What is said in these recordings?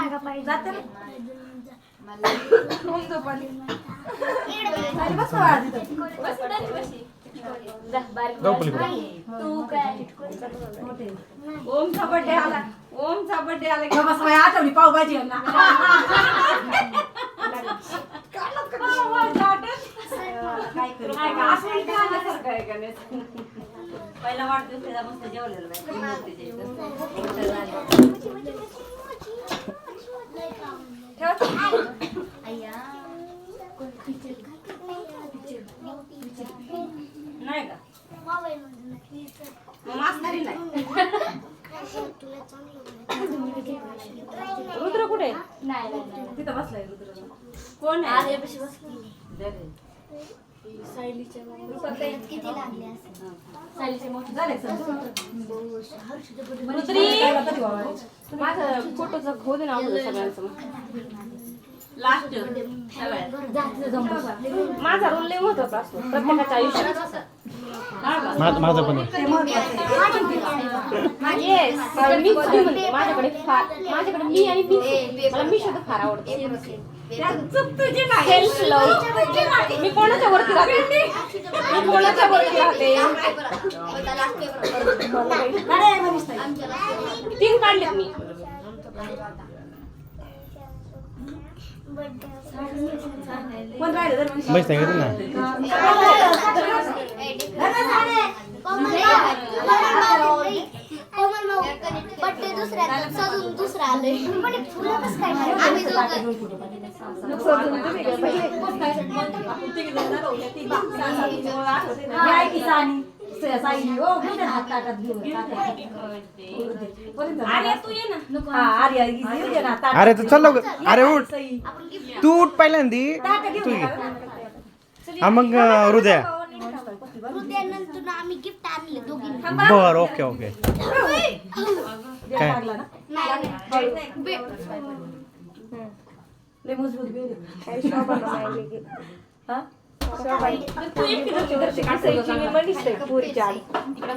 जाते ना ओमचा बर्थडे आला बस आठवणी पावभाजी पहिला वाढदिवस त्याचा मस्त जेवलेलं नाही का मास्कारी नाही रुद्र कुठे तिथं बसलाय रुद्र कोण आहे किती लागले माझं फोटोचं खोद ना सगळ्यांचं लास्ट माझा रोल लय महत्वाचा असतो प्रत्येकाच्या आयुष्यात माझं पण माझ्याकडे मी आणि मला मिशो तर फार आवडते सेल्फ लव्ह मी कोणाच्या वरती राहते तीन काढलेत मी बस सांगितलं ना बड्डे दुसरा आले अरे तू चल अरे उठ तू उठ पहिल्यांदी तू हा मग हृदया हृदयानंतर आम्ही गिफ्ट आणले दोघींना बर ओके ओके काय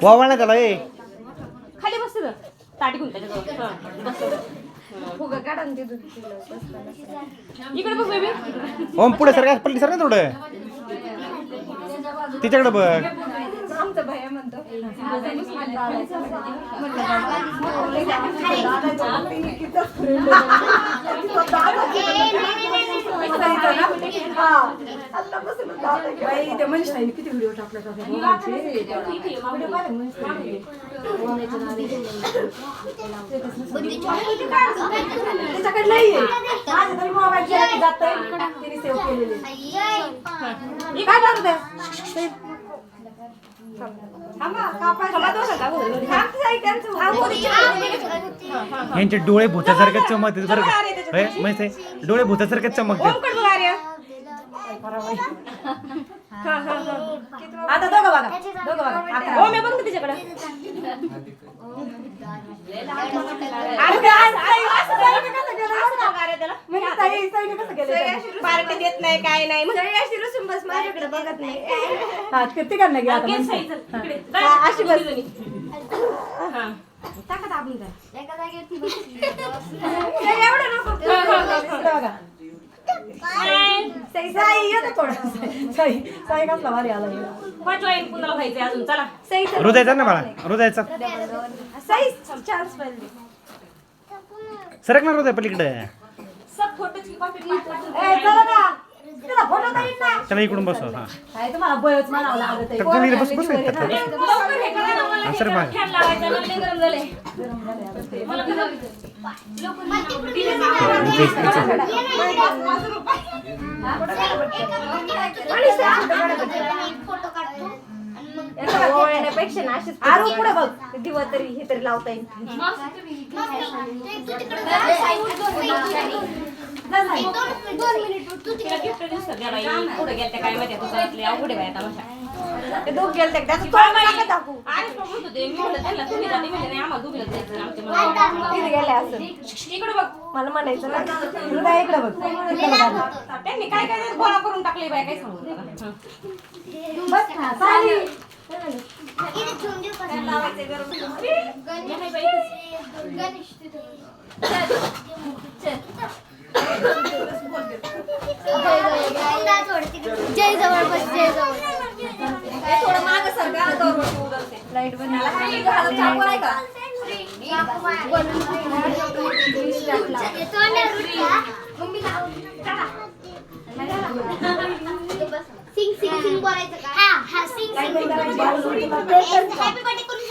वावळा त्याला ए खाली बस ताटी घेऊन इकडे बघ बेबी ओम पुढे सरका पल्ली सरका थोडं तिच्याकडे बघ आमचा भैया म्हणतो किती व्हिडिओ टाकला त्याच्याकडे नाहीये माझ्या तरी मोबाईल जातंय तिने सेव्ह केलेले काय टाकते यांचे डोळे भूतासारखे चमकतात बरं का माहिती डोळे भूतासारखे चमकतात आता दोघं बघा हो मी बघते तिच्याकडे पार्टी देत नाही काय नाही बस माझ्याकडे बघत नाही ते कर नाही अशी बस टाकत आपण काय एका जागेवरती एवढं नको हृदयाचा ना मला हृदयाचा सरक ना हृदय पलीकडे चला इकडून बसव हा बस बस सर पेक्षा ना अशीच आरू पुढे बघ दिवा तरी हे तरी लावता येईल मला म्हणायचं ना इकडे बघ त्यांनी काय काय गोळा करून टाकले बाय काय सांगू गणेश जय जवळ बस जय जवळ थोडं मागं सरका गौरव उडवते. लाईट बंद त्याला काय नाही घालत, चाकू आहे का? सिंग सिंग सिंग बोलायचं का? हा हा सिंग सिंग हॅपी बर्थडे करून